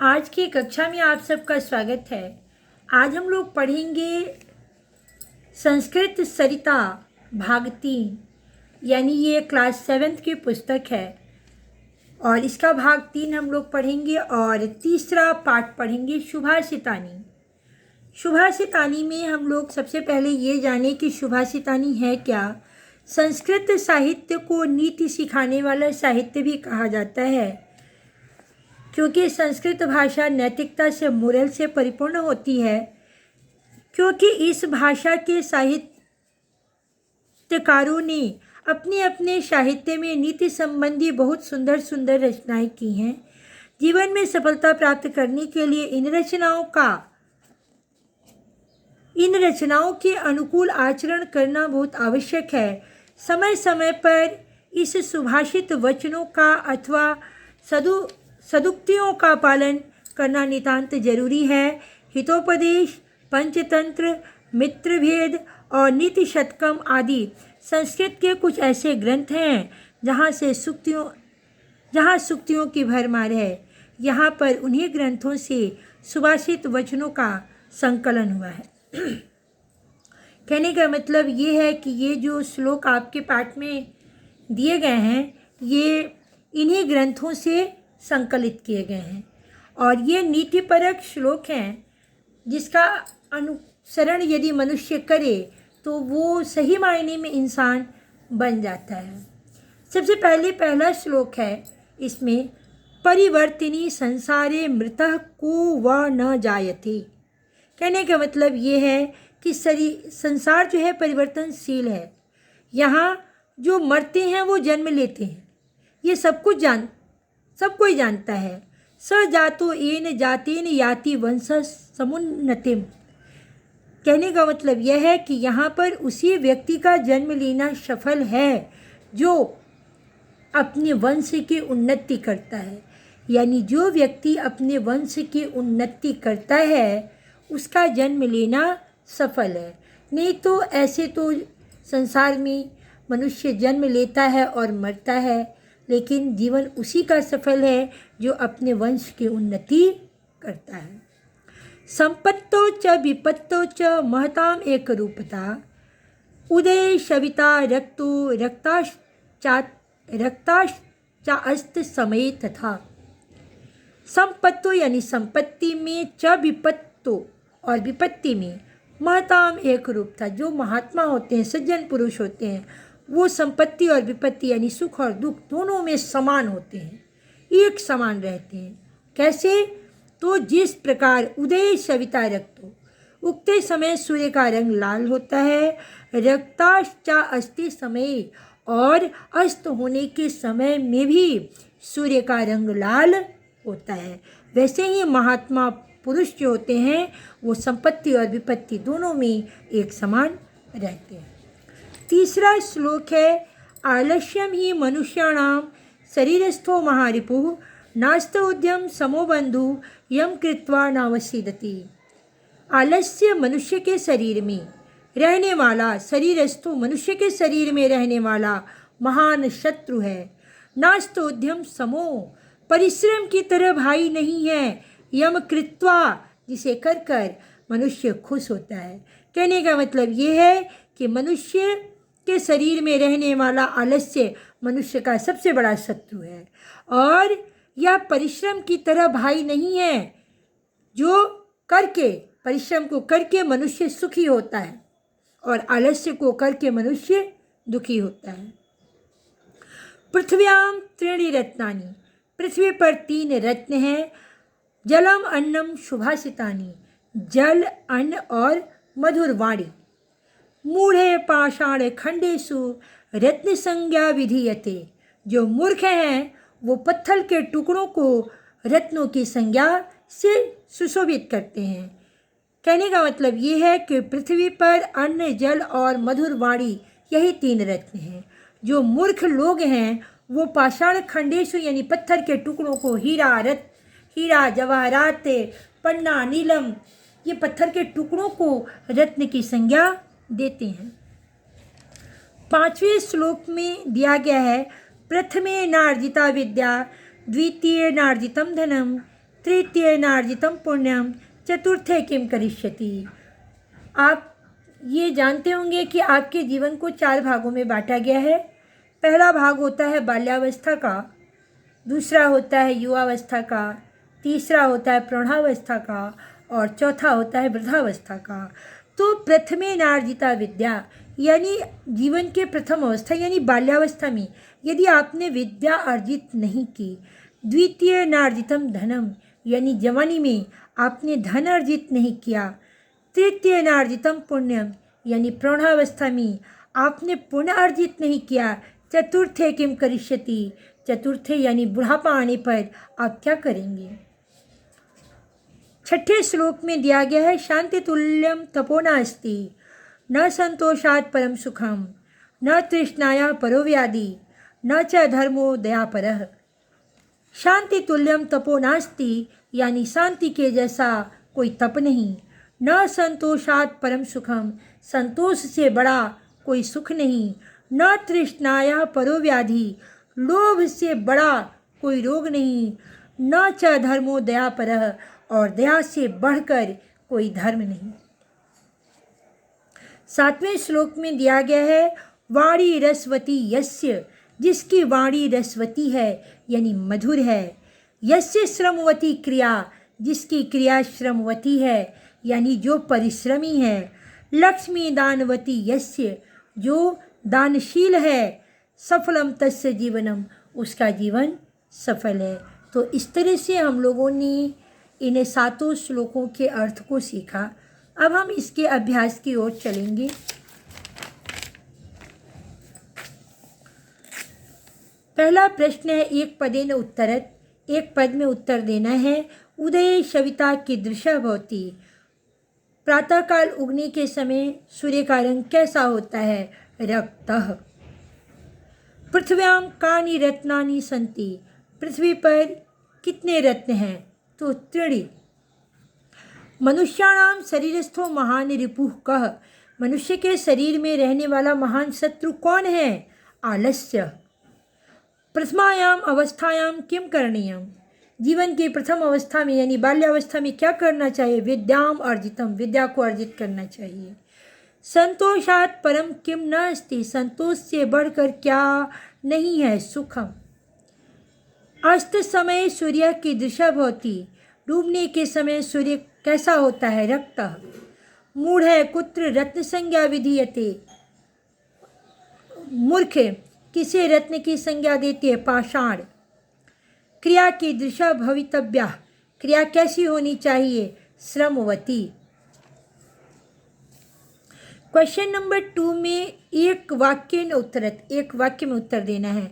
आज की कक्षा में आप सबका स्वागत है। आज हम लोग पढ़ेंगे संस्कृत सरिता भाग 3, यानी ये क्लास 7th की पुस्तक है और इसका भाग 3 हम लोग पढ़ेंगे और तीसरा पाठ पढ़ेंगे सुभाषितानी। सुभाषितानी में हम लोग सबसे पहले ये जाने कि सुभाषितानी है क्या। संस्कृत साहित्य को नीति सिखाने वाला साहित्य भी कहा जाता है, क्योंकि संस्कृत भाषा नैतिकता से, मोरल से परिपूर्ण होती है। क्योंकि इस भाषा के साहित्यकारों ने अपने अपने साहित्य में नीति संबंधी बहुत सुंदर सुंदर रचनाएं की हैं। जीवन में सफलता प्राप्त करने के लिए इन रचनाओं के अनुकूल आचरण करना बहुत आवश्यक है। समय समय पर इस सुभाषित वचनों का अथवा सदुक्तियों का पालन करना नितांत जरूरी है। हितोपदेश, पंचतंत्र, मित्रभेद और नीति शतकम आदि संस्कृत के कुछ ऐसे ग्रंथ हैं जहाँ सूक्तियों की भरमार है। यहाँ पर उन्हीं ग्रंथों से सुभाषित वचनों का संकलन हुआ है। कहने का मतलब ये है कि ये जो श्लोक आपके पाठ में दिए गए हैं, ये इन्हीं ग्रंथों से संकलित किए गए हैं और ये नीतिपरक श्लोक हैं जिसका अनुसरण यदि मनुष्य करे तो वो सही मायने में इंसान बन जाता है। सबसे पहले पहला श्लोक है, इसमें परिवर्तिनी संसारे मृतः को व न जायते। कहने का मतलब ये है कि संसार जो है परिवर्तनशील है। यहाँ जो मरते हैं वो जन्म लेते हैं, ये सब कोई जानता है। स जातो येन जातेन याति वंश समुन्नतिम। कहने का मतलब यह है कि यहाँ पर उसी व्यक्ति का जन्म लेना सफल है जो अपने वंश की उन्नति करता है। यानी जो व्यक्ति अपने वंश की उन्नति करता है उसका जन्म लेना सफल है। नहीं तो ऐसे तो संसार में मनुष्य जन्म लेता है और मरता है, लेकिन जीवन उसी का सफल है जो अपने वंश की उन्नति करता है। संपत्तो च विपत्तो च महताम एक रूपता, उदय सविता रक्तो रक्ताश्चास्त समय तथा। संपत्तो यानी संपत्ति में, च विपत्तो और विपत्ति में, महताम एक रूप था। जो महात्मा होते हैं, सज्जन पुरुष होते हैं, वो संपत्ति और विपत्ति यानी सुख और दुख दोनों में समान होते हैं, एक समान रहते हैं। कैसे? तो जिस प्रकार उदय सविता रक्तो, उगते समय सूर्य का रंग लाल होता है, रक्ताश्चा अस्ति समय, और अस्त होने के समय में भी सूर्य का रंग लाल होता है, वैसे ही महात्मा पुरुष जो होते हैं वो संपत्ति और विपत्ति दोनों में एक समान रहते हैं। तीसरा श्लोक है, आलस्यम ही मनुष्याणाम शरीरस्थो महारिपुः नास्त उद्यम समो बंधु यम कृत्वा नावसीदति। आलस्य मनुष्य के शरीर में रहने वाला, शरीरस्थो मनुष्य के शरीर में रहने वाला महान शत्रु है। नास्त उद्यम समो, परिश्रम की तरह भाई नहीं है। यम कृत्वा, जिसे कर कर मनुष्य खुश होता है। कहने का मतलब ये है कि मनुष्य के शरीर में रहने वाला आलस्य मनुष्य का सबसे बड़ा शत्रु है और यह परिश्रम की तरह भाई नहीं है। जो परिश्रम को करके मनुष्य सुखी होता है और आलस्य को करके मनुष्य दुखी होता है। पृथ्व्याम त्रीणि रत्नानि, पृथ्वी पर 3 रत्न हैं। जलम अन्नम सुभाषितानि, जल, अन्न और मधुर वाणी। मूढ़े पाषाण खंडेषु रत्न संज्ञा विधीयते। जो मूर्ख हैं वो पत्थर के टुकड़ों को रत्नों की संज्ञा से सुशोभित करते हैं। कहने का मतलब ये है कि पृथ्वी पर अन्न, जल और मधुर वाणी यही 3 रत्न हैं। जो मूर्ख लोग हैं वो पाषाण खंडेषु यानी पत्थर के टुकड़ों को हीरा जवाहरात, पन्ना, नीलम, ये पत्थर के टुकड़ों को रत्न की संज्ञा देते हैं। 5वें श्लोक में दिया गया है, प्रथमे नार्जिता विद्या द्वितीय नार्जितम धनम तृतीयेनार्जितं पुण्यम चतुर्थे किम करिष्यति। आप ये जानते होंगे कि आपके जीवन को 4 भागों में बांटा गया है। पहला भाग होता है बाल्यावस्था का, दूसरा होता है युवावस्था का, तीसरा होता है प्रौढ़ावस्था का और चौथा होता है वृद्धावस्था का। तो प्रथमे नार्जिता विद्या यानी जीवन के प्रथम अवस्था यानी बाल्यावस्था में यदि आपने विद्या अर्जित नहीं की, द्वितीय नार्जितम धनम यानी जवानी में आपने धन अर्जित नहीं किया, तृतीय नार्जितम पुण्यम यानी प्रौढ़ावस्था में आपने पुण्य अर्जित नहीं किया, चतुर्थे किम करिष्यति चतुर्थे यानी बुढ़ापा आने पर आप क्या करेंगे। 6ठे श्लोक में दिया गया है शांति तुल्यम तपो नास्ति न संतोषात् परम सुखम न तृष्णाया परो व्याधि न च धर्मो दयापरः। शांति तुल्यम तपो नास्ति यानी शांति के जैसा कोई तप नहीं, न संतोषात् परम सुखम संतोष से बड़ा कोई सुख नहीं, न तृष्णाया परो व्याधि लोभ से बड़ा कोई रोग नहीं, न च धर्मो दयापरः और दया से बढ़कर कोई धर्म नहीं। 7वें श्लोक में दिया गया है वाणी रसवती यस्य जिसकी वाणी रसवती है यानी मधुर है, यस्य श्रमवती क्रिया जिसकी क्रिया श्रमवती है यानी जो परिश्रमी है, लक्ष्मी दानवती यस्य जो दानशील है, सफलम तस्य जीवनम उसका जीवन सफल है। तो इस तरह से हम लोगों ने इन 7 श्लोकों के अर्थ को सीखा। अब हम इसके अभ्यास की ओर चलेंगे। पहला प्रश्न है एक पदेन उत्तरत, एक पद में उत्तर देना है। उदय सविता कीदृशः भवति, प्रातःकाल उगने के समय सूर्य का रंग कैसा होता है, रक्तः। पृथ्व्यां कानि रत्नानि सन्ति, पृथ्वी पर कितने रत्न हैं, तो त्रीणि। मनुष्याणां शरीरस्थो महान रिपुः कः, मनुष्य के शरीर में रहने वाला महान शत्रु कौन है, आलस्य। प्रथमायाम अवस्थायां किम करणीयम, जीवन की प्रथम अवस्था में यानी बाल्यावस्था में क्या करना चाहिए, विद्याम अर्जितम विद्या को अर्जित करना चाहिए। संतोषात् परम किम न अस्ति, संतोष से बढ़कर क्या नहीं है, सुखम। अस्त समय सूर्य की दिशा भवति, डूबने के समय सूर्य कैसा होता है, रक्तः। मूढ़ कुत्र रत्न संज्ञा विधीयते, मूर्ख किसे रत्न की संज्ञा देती है, पाषाण। क्रिया की दिशा भवितव्या, क्रिया कैसी होनी चाहिए, श्रमवती। क्वेश्चन नंबर 2 में एक वाक्य में उत्तरत, एक वाक्य में उत्तर देना है।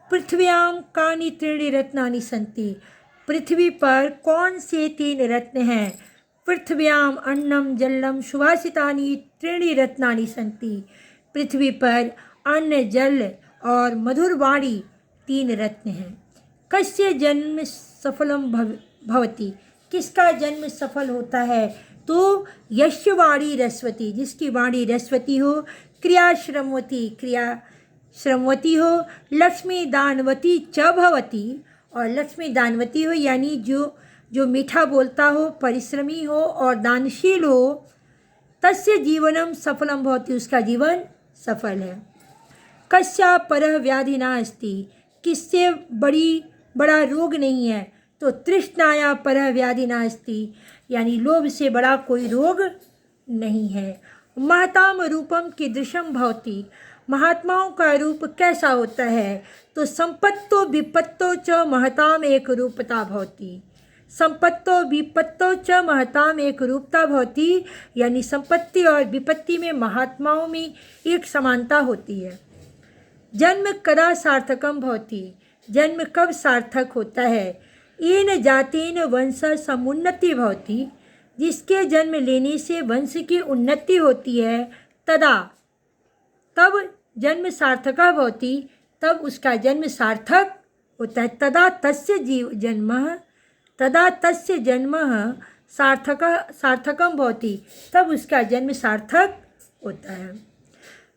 पृथ्व्यां कानि त्रीणि रत्नानि सन्ति, पृथ्वी पर कौन से 3 रत्न हैं। पृथ्व्याम अन्नम जलम सुभाषितानि त्रीणि रत्नानि सन्ति, पृथ्वी पर अन्न जल और मधुर वाणी 3 रत्न हैं। कस्य जन्म सफलम भवति, किसका जन्म सफल होता है, तो यस्य वाणी रसवती, जिसकी वाणी रसवती हो, क्रिया श्रमवती, क्रिया श्रमवती हो, लक्ष्मी दानवती च भवति, और लक्ष्मी दानवती हो यानी जो मीठा बोलता हो, परिश्रमी हो और दानशील हो, तस्य जीवनम सफलम भवति, उसका जीवन सफल है। कस्या परः व्याधि नास्ति, किससे बड़ा रोग नहीं है, तो तृष्णाया परः व्याधि नास्ति, यानी लोभ से बड़ा कोई रोग नहीं है। महताम रूपम कीदृशं भवति, महात्माओं का रूप कैसा होता है, तो संपत्तो विपत्तो च महताम एक रूपता भवति, संपत्तो विपत्तो च महताम एक रूपता भवति, यानी संपत्ति और विपत्ति में महात्माओं में एक समानता होती है। जन्म कदा सार्थकम भवति, जन्म कब सार्थक होता है। येन जातेन वंश समुन्नति भवति, जिसके जन्म लेने से वंश की उन्नति होती है। तदा, तब जन्म सार्थका भवति, तब उसका जन्म सार्थक होता है। तदा तस्य जन्म सार्थकम भवति, तब उसका जन्म सार्थक होता है।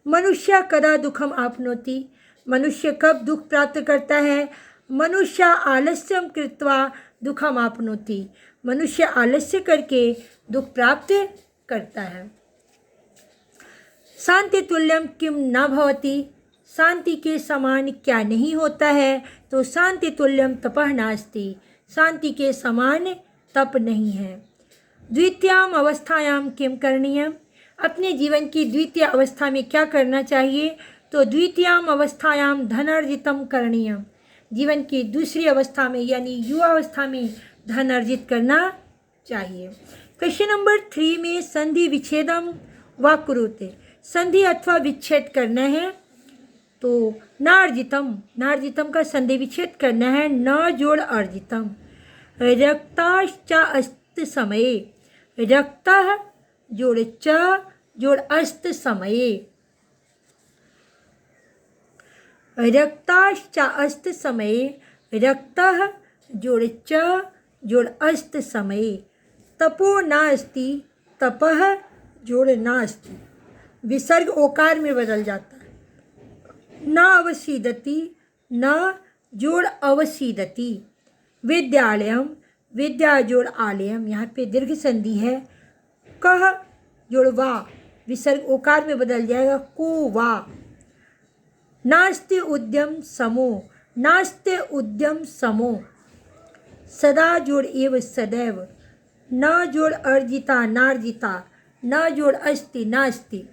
मनुष्य कदा दुखम आपनोति, मनुष्य कब दुख प्राप्त करता है। मनुष्य आलस्यम कृत्वा दुखम आपनोति। मनुष्य आलस्य करके दुख प्राप्त करता है। शांति तुल्यम किम न भवति। शांति के समान क्या नहीं होता है? तो शांति तुल्यम तपः नास्ति। शांति के समान तप नहीं है। द्वितीयाम अवस्थायाम किम करणीयम। अपने जीवन की द्वितीय अवस्था में क्या करना चाहिए? तो द्वितीयाम अवस्थायाम धनार्जितम करणीयम। जीवन की दूसरी अवस्था में यानी युवा अवस्था में धन अर्जित करना चाहिए। क्वेश्चन नंबर 3 में संधि विच्छेदम व कुरुते। संधि अथवा विच्छेद करना है तो नार्जितम का संधि विच्छेद करना है। न जोड़ अर्जितम। रक्ताश्च अस्त समये। रक्तः जोड़ च जोड़ अस्त समये। रक्ताश्च अस्त समये। रक्तः जोड़ च जोड़ अस्त समये। तपो नास्ति। तपः जोड़ नास्ति। विसर्ग ओकार में बदल जाता है। न अवसीदति। न जोड़ अवसीदति। विद्यालयम। विद्या जोड़ आलयम। यहाँ पे दीर्घ संधि है। कह जोड़ वा। विसर्ग ओकार में बदल जाएगा। को वा। नास्ति उद्यम समो। नास्ति उद्यम समो। सदा जोड़ एव सदैव। न जोड़ अर्जिता नार्जिता। न जोड़ अस्ति नास्ति।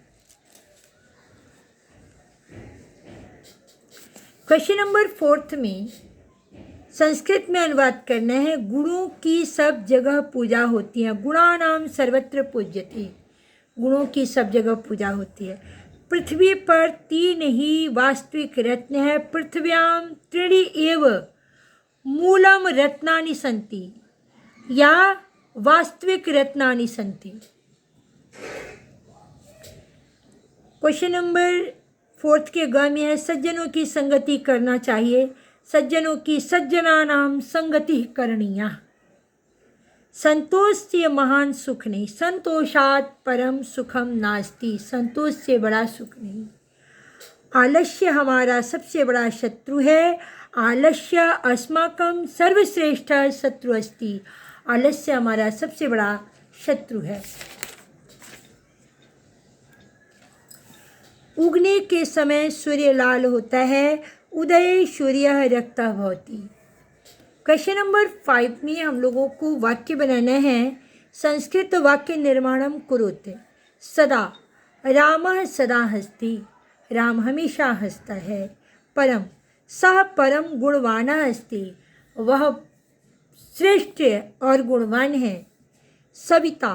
क्वेश्चन नंबर 4 में संस्कृत में अनुवाद करना है। गुणों की सब जगह पूजा होती है। गुणानाम सर्वत्र पूज्यते। गुणों की सब जगह पूजा होती है। पृथ्वी पर 3 ही वास्तविक रत्न है। पृथ्व्याम त्रीणि एव मूलम रत्नानि सन्ति। या वास्तविक रत्नानि सन्ति। क्वेश्चन नंबर 4 के ग में है सज्जनों की संगति करना चाहिए। सज्जनों की सज्जनानाम संगति करणीया। संतोष से महान सुख नहीं। संतोषात परम सुखम नास्ति। संतोष से बड़ा सुख नहीं। आलस्य हमारा सबसे बड़ा शत्रु है। आलस्य अस्माकं सर्वश्रेष्ठ शत्रु अस्ति। आलस्य हमारा सबसे बड़ा शत्रु है। उगने के समय सूर्य लाल होता है। उदय सूर्य रक्तः भवति। क्वेश्चन नंबर 5 में हम लोगों को वाक्य बनाना है। संस्कृत वाक्य निर्माणम कुरुते। सदा। रामः सदा हस्ति। राम हमेशा हंसता है। परम। सह परम गुणवान अस्ति। वह श्रेष्ठ और गुणवान है। सविता।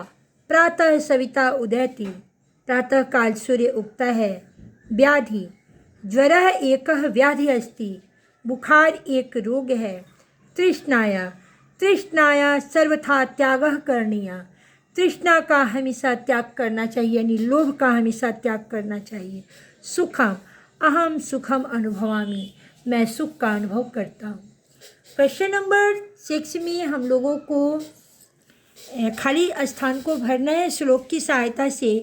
प्रातः सविता उदयति। प्रातः काल सूर्य उगता है। व्याधि। ज्वरः एकः व्याधि अस्ति। बुखार एक रोग है। तृष्णाया। तृष्णाया सर्वथा त्यागः करणीया। तृष्णा का हमेशा त्याग करना चाहिए यानी लोभ का हमेशा त्याग करना चाहिए। सुखम। अहम सुखम अनुभवामि। मैं सुख का अनुभव करता हूँ। क्वेश्चन नंबर 6 में हम लोगों को खाली स्थान को भरना है श्लोक की सहायता से।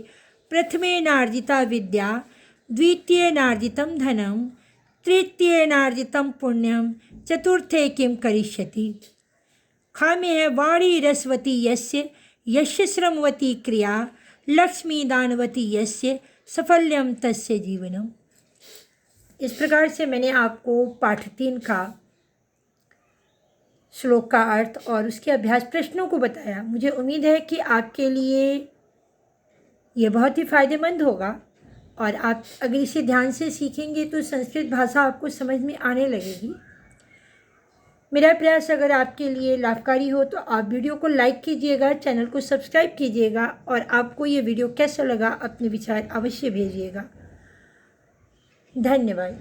प्रथमेनार्जिता विद्या। द्वितीयेनार्जितं धनं। तृतीयेनार्जितं पुण्यम। चतुर्थे किम करिष्यति। खा में है वाणी रसवती यस्य। यस्य श्रमवती क्रिया। लक्ष्मी दानवती यस्य। सफल्यम तस्य जीवनम। इस प्रकार से मैंने आपको पाठ 3 का श्लोक का अर्थ और उसके अभ्यास प्रश्नों को बताया। मुझे उम्मीद है कि आपके लिए ये बहुत ही फायदेमंद होगा और आप अगर इसे ध्यान से सीखेंगे तो संस्कृत भाषा आपको समझ में आने लगेगी। मेरा प्रयास अगर आपके लिए लाभकारी हो तो आप वीडियो को लाइक कीजिएगा, चैनल को सब्सक्राइब कीजिएगा और आपको ये वीडियो कैसा लगा अपने विचार अवश्य भेजिएगा। धन्यवाद।